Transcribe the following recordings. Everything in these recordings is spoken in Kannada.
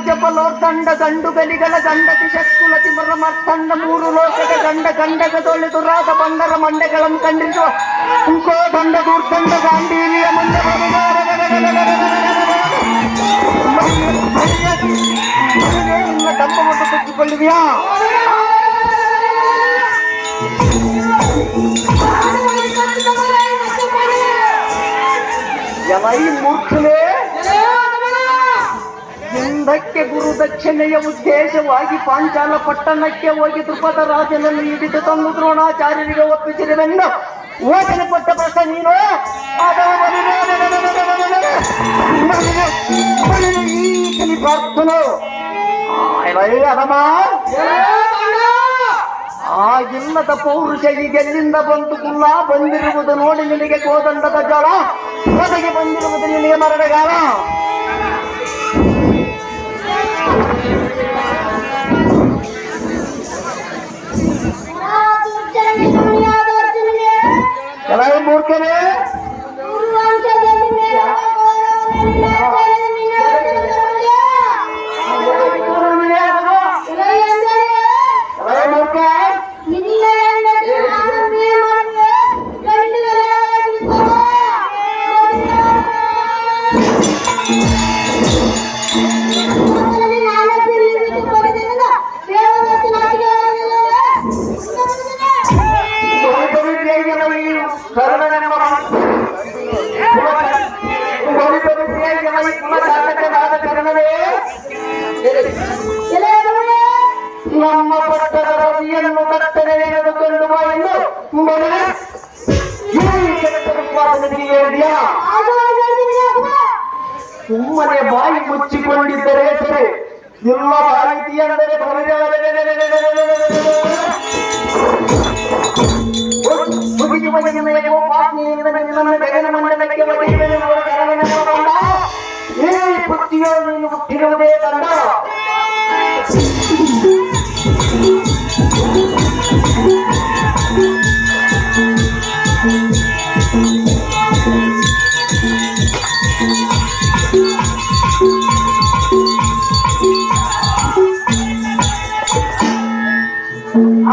ಜಪಲೋರ್ದಂಡ ಗಂಡು ಗಲಿಗಳ ಗಂಡತಿ ಶಕ್ಕುಲತಿ ಮರಮರ್ಥಂಡ ಮೂರು ಲೋಕದ ಗಂಡ ಗಂಡಗ ತೊಳೆದು ರಾಗ ಬಂಡರ ಮಂಡೆಗಳನ್ನು ಖಂಡಿಸುವ ಉಂಕೋ ದಂಡ ದೂರ್ದಂಡ ಗಾಂಧೀರಿಯ ಮುಂದೆ ಡಬ್ಬ ಮತ್ತು ತೆಗೆದುಕೊಳ್ಳಿದೆಯಾ ಎಲೈ ಮೂರ್ಖನೇ, ಹಿಂದಕ್ಕೆ ಗುರು ದಕ್ಷಿಣೆಯ ಉದ್ದೇಶವಾಗಿ ಪಾಂಚಾಲ ಪಟ್ಟಣಕ್ಕೆ ಹೋಗಿ ದ್ರುಪದ ರಾಜನನ್ನು ಹಿಡಿದು ತಂದು ದ್ರೋಣಾಚಾರ್ಯರಿಗೆ ಒಪ್ಪಿಸಿರುವೆಂದು ಯೋಚನೆ ಪಟ್ಟ ಪ್ರಶ್ನೆ ನೀನು ಈ ಕಲಿ ಪ್ರಾರ್ಥನೆ ಅದಮ್ಮ ಆ ಇಲ್ಲದ ಪೌರುಷ ಈಗೆಲ್ಲಿಂದ ಬಂತು ಕುಲ್ಲ ಬಂದಿರುವುದು ನೋಡಿ ನಿನಗೆ ಕೋದಂಡದ ಜಲ ಹೊರಗೆ ಬಂದಿರುವುದು ನಿನಗೆ ಮರಣಗಾಲ. ಕೆಲವು ಮೂರ್ಖನೇ ನಮ್ಮ ಪಟ್ಟದ ರವಿಯನ್ನು ಕಟ್ಟನೆ ಎಳೆದುಕೊಂಡು ಬಾ ಎಂದು ಸುಮ್ಮನೆ ಬಾಯಿ ಮುಚ್ಚಿಕೊಂಡಿದ್ದರೆ ಸರಿ. ನಿಮ್ಮ ಮಾಹಿತಿ ಅಂದರೆ ಈ ಬುದ್ಧಿಯೋ ನೀನು ಹುಟ್ಟಿರುವುದೇ ದಂಡ.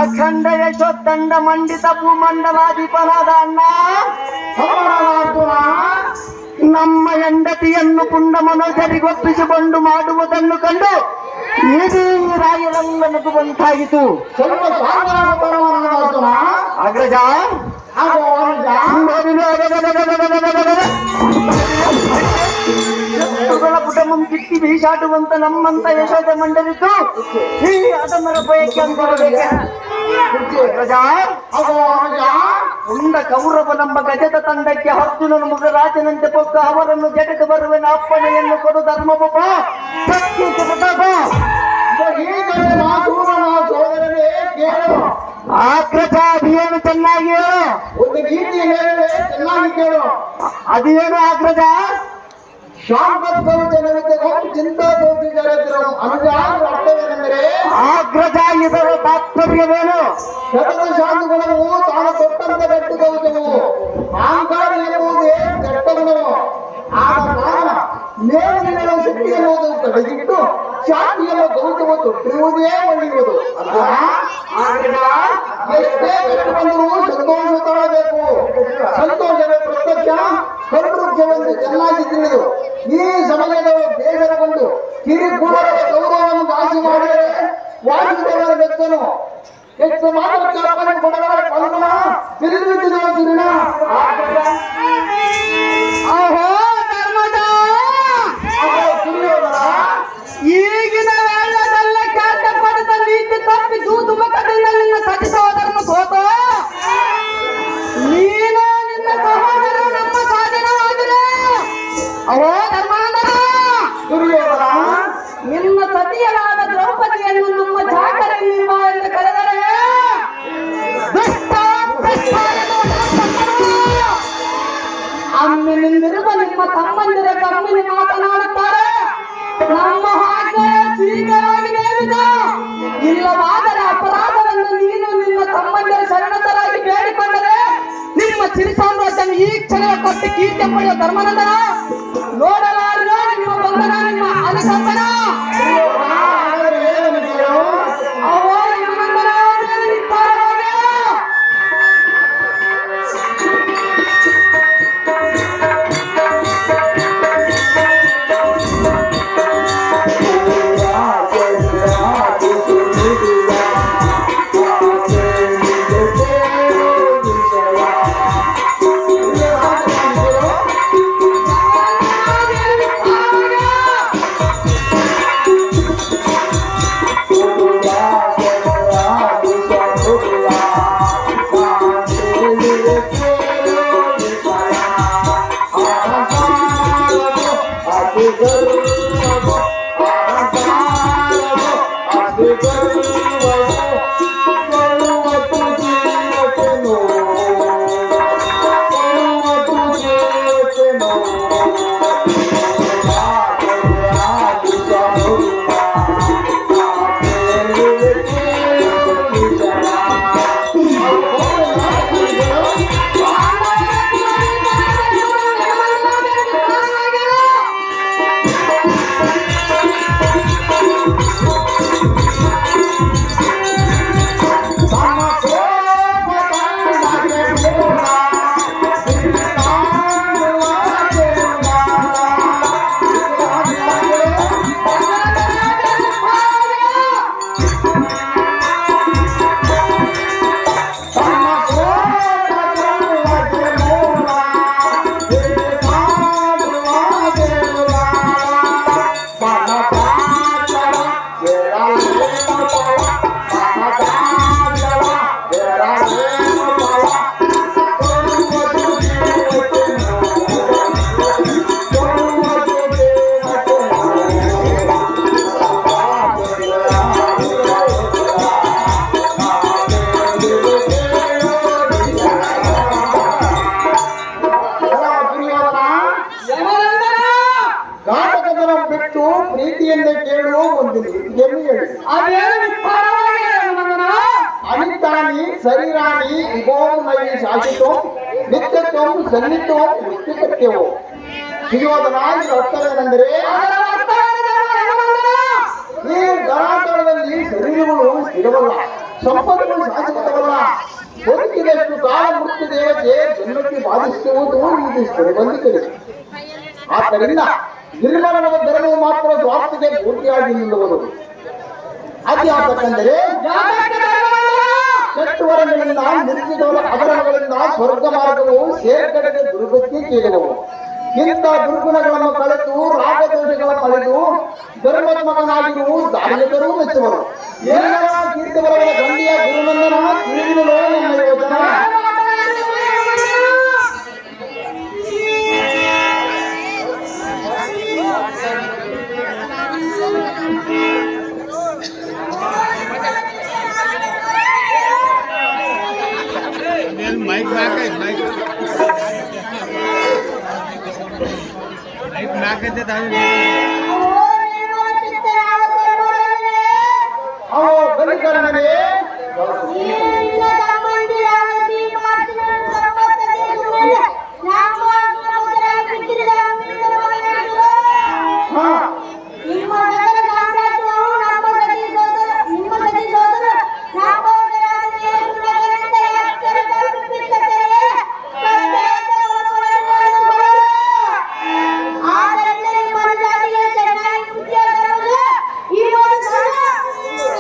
ಅಖಂಡ ಯಶೋತ್ತಂಡ ಮಂಡಿತ ಭೂಮಂಡಲಾಧಿಪನಾದ ಅಣ್ಣ ನಮ್ಮ ಹೆಂಡತಿಯನ್ನು ಪುಂಡ ಮನೋಜರಿಗೊಪ್ಪಿಸಿಕೊಂಡು ಮಾಡುವುದನ್ನು ಕಂಡು ಇಡೀ ರಾಯರೆಲ್ಲ ನಗುವಂತಾಯಿತು. ಅಗ್ರಜ ಪುಟ ಮುಂದಿಕ್ಕಿ ಬೀಸಾಡುವಂತ ನಮ್ಮಂತ ಯಶೋಧ ಮಂಡಲಿದ್ದು ಈ ಅದಮರ ಬಯಕೆ ಅಂತಿರಬೇಕೆ. ಉಂಡ ಕೌರವ ನಮ್ಮ ಗಜದ ತಂಡಕ್ಕೆ ಅರ್ಜುನನು ಮುಗರಾಜನಂತೆ ಪೊಕ್ಕ ಅವರನ್ನು ಜಗತ್ತು ಬರುವೆನ ಅಪ್ಪಣೆಯನ್ನು ಕೊಡು ಧರ್ಮಪಪ ಆಕ್ರಜ ಅದೇನು ಚೆನ್ನಾಗಿ ಹೇಳು, ಒಂದು ರೀತಿ ಚೆನ್ನಾಗಿ ಕೇಳು. ಅದೇನು ಆಕ್ರಜ? ಆಗ್ರಜ ಇದರ ತಾತ್ಪರ್ಯವೇನು? ಶಾಂತಗುಣವು ತಾನು ಕೊಟ್ಟಂತ ಗಟ್ಟಿ ಗೌತಮವು, ಅಹಂಕಾರ ಎನ್ನುವುದೇ ಕೆಟ್ಟ ಗುಣವು. ಆದ ಕಾರಣ ಮೇಲಿನ ಶಕ್ತಿ ಎನ್ನುವುದು ಕಡೆಗಿಟ್ಟು ಶಾಂತಿಯನ್ನು ಗೌತಮ ತೊಟ್ಟಿರುವುದೇ ಒಳ್ಳೆಯುವುದು. ಎಷ್ಟೇ ಕೆಟ್ಟು ಬಂದರೂ ಸಂತೋಷಿತರಾಗಬೇಕು. ಸಂತೋಷವೇ ಪ್ರತ್ಯಕ್ಷ, ಕರುವೃಕ್ಷವೆಂದು ಚೆನ್ನಾಗಿ ತಿಳಿದು ಈ ಸಮಯದ ಬೇಸರಗೊಂಡು ಕಿರಿಕೂಡದ ಗೌರವವನ್ನು ವಾಸಿ ಮಾಡಿದರೆ ವಾಸಿದವರ ಬೆತ್ತನು ಹೆಚ್ಚು ಮಾತೃ ಕೊಡವರ ಕಲ್ಪನ ತಿರುಗಿನ ಈಗಿನ ವೇಳದಲ್ಲ ಕಾಟ ಪಡೆದ ನೀತಿ ತಪ್ಪಿ ದೂದು ಮುಖದಿಂದ ನಿನ್ನ ಸತಿ ಸಹೋದರನು ಸೋತ ನೀನು ನಿನ್ನ ಸಹೋದರ ನಮ್ಮ ಸಾಧನವಾದರೆ ಅವೋ ಧರ್ಮಾಂತರ ನಿನ್ನ ಸತಿಯರಾದ ದ್ರೌಪದಿಯನ್ನು ನಮ್ಮ ಜಾಗರಲ್ಲಿರುವ ಎಂದು ಕರೆದರೆ ಅಮ್ಮಿನಿಂದಿರುವ ನಿಮ್ಮ ತಮ್ಮಂದಿರ ಕಮ್ಮಿನಿ ಮಾತನಾಡುತ್ತಾರೆ. ನಮ್ಮ ಹಾಗೆ ಚೀಕರಾಗಿ ನೇಮಿದ ಇಲ್ಲವಾದರೆ ಅಪರಾಧವನ್ನು ನೀನು ನಿನ್ನ ತಮ್ಮಂದಿರ ಶರಣತರಾಗಿ ಬೇಡಿಕೊಂಡರೆ ನಿಮ್ಮ ಸಿರಿ ಸಾಮ್ರಾಜ್ಯ ಈ ಕ್ಷಣ ಕೊಟ್ಟು ಕೀರ್ತಿ ಪಡೆಯುವ ಧರ್ಮನಂದನ ನೋಡಲಾರು ನಿಮ್ಮ ಬಂಧನ ನಿಮ್ಮ ಅನುಕಂಪನ ಒಂದು ನೀತಿಯನ್ನು ಹೇಳಿ. ಅದೇನು ವಿಸ್ತಾರವಾಗಿ ಹೇಳು ಮಗನ. ಅನಿತಾನಿ ಶರೀರಾಣಿ ವಿಭೋಂ ಮೈ ಶಾಶ್ವತಂ ನಿತ್ಯತ್ವಂ ಸನ್ನಿತ್ವಂ ನಿತ್ಯಸತ್ಯವೋ. ಸುಯೋಧನ ಇದರ ಅರ್ಥವೇನೆಂದರೆ ಅದರ ಅರ್ಥವೇನು ಮಗನ? ಈ ಧರಾತಳದಲ್ಲಿ ಶರೀರಗಳು ಸ್ಥಿರವಲ್ಲ, ಸಂಪತ್ತುಗಳು ಶಾಶ್ವತವಲ್ಲ. ಬದುಕಿದಷ್ಟು ಕಾಲ ಮೃತ್ಯು ದೇವತೆ ಜನ್ಮಕ್ಕೆ ಬಾಧಿಸುವುದು ಇದು ಸ್ಥಿರಬಂದಿದೆ. ಆದ್ದರಿಂದ ನಿರ್ಮಲವಾದ ಧರ್ಮವು ಮಾತ್ರ ಸ್ವಾರ್ಥಕ್ಕೆ ಪೂರ್ತಿಯಾಗಿ ನಿಲ್ಲುವುದು. ಅದ್ಯಾತಕ್ಕಂದರೆ ಯಾತಕ್ಕೆ ಧರ್ಮವಲ್ಲ? ಚಟ್ಟುವರಗಳಿಂದ ನಿರ್ಮಿತವಾದ ಅಗರಣಗಳಿಂದ ಸ್ವರ್ಗ ಮಾರ್ಗವು ಸೇರ್ಕಡೆಗೆ ದುರ್ಗಕ್ಕೆ ಕೇಳುವವು. ಇಂಥ ದುರ್ಗುಣಗಳನ್ನು ಕಳೆದು ರಾಗದೋಷಗಳನ್ನು ಅಳೆದು ಧರ್ಮಾತ್ಮಕನಾಗಿರುವ ಧಾರ್ಮಿಕರೂ ಮೆಚ್ಚುವರು. ಎಲ್ಲ ಕೀರ್ತಿವರಗಳ ಗಂಡಿಯ ಗುರುನಂದನ ತಿಳಿದಿರುವ ನನ್ನ ಯೋಜನೆ. माइक नाके माइक नाके ताजे ಅವು ಬಲಿಕರಣವೇ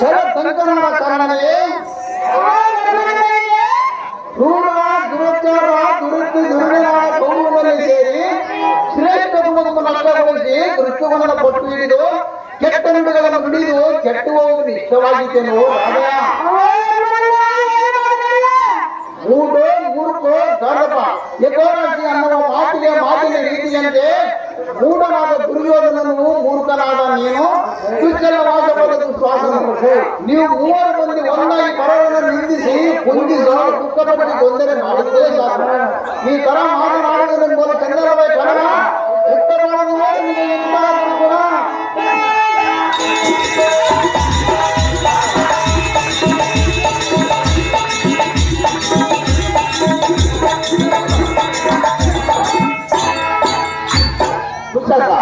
ಶರತಂಕರಣ ಕಾರಣವೇ ಕ್ರೂರ ದುರಚಾರ ದುರುಕ್ತಿ ದುರ್ಗುಣ ಕೌರವರಲ್ಲಿ ಸೇರಿ ಶ್ರೇಷ್ಠ ಗುಣವನ್ನು ನಷ್ಟಗೊಳಿಸಿ ದೃಷ್ಟಗುಣನ ಪಟ್ಟು ಹಿಡಿದು ಕೆಟ್ಟ ನುಡಿಗಳನ್ನು ನುಡಿದು ಕೆಟ್ಟುವವರು ಇಷ್ಟವಾಗಿದ್ದೇನು ರಾಧಯ ಮೂಡೋ ಮೂರ್ಖೋ ಗಾಢಪ ಯಥೋರಾಶಿ ಅನ್ನುವ ಮಾತಿನ ರೀತಿಯಂತೆ ಮೂಢನಾದ ದುರ್ಯೋಧನನು ಮೂರ್ಖನಾದ ನೀನು ದುಶ್ಚಲವಾದವಾದ ಶ್ವಾಸನು. ನೀವು ಮೂವರು ಮಂದಿ ಒಂದಾಗಿ ಪರವನ್ನು ನಿಂದಿಸಿ ಕುಂದಿಸೋ ದುಃಖಪಟ್ಟು ತೊಂದರೆ ಮಾಡುವುದೇ ಸಾಕು. ಈ ತರ ಮಾತನಾಡುವುದೆಂಬುದು ಚಂದನವೇ ಕಾರಣ ಉತ್ತರವಾದ ನಿಮಗೆ ಎಂತಹ ದುರ್ಗುಣ. ಪುಸ್ತಕ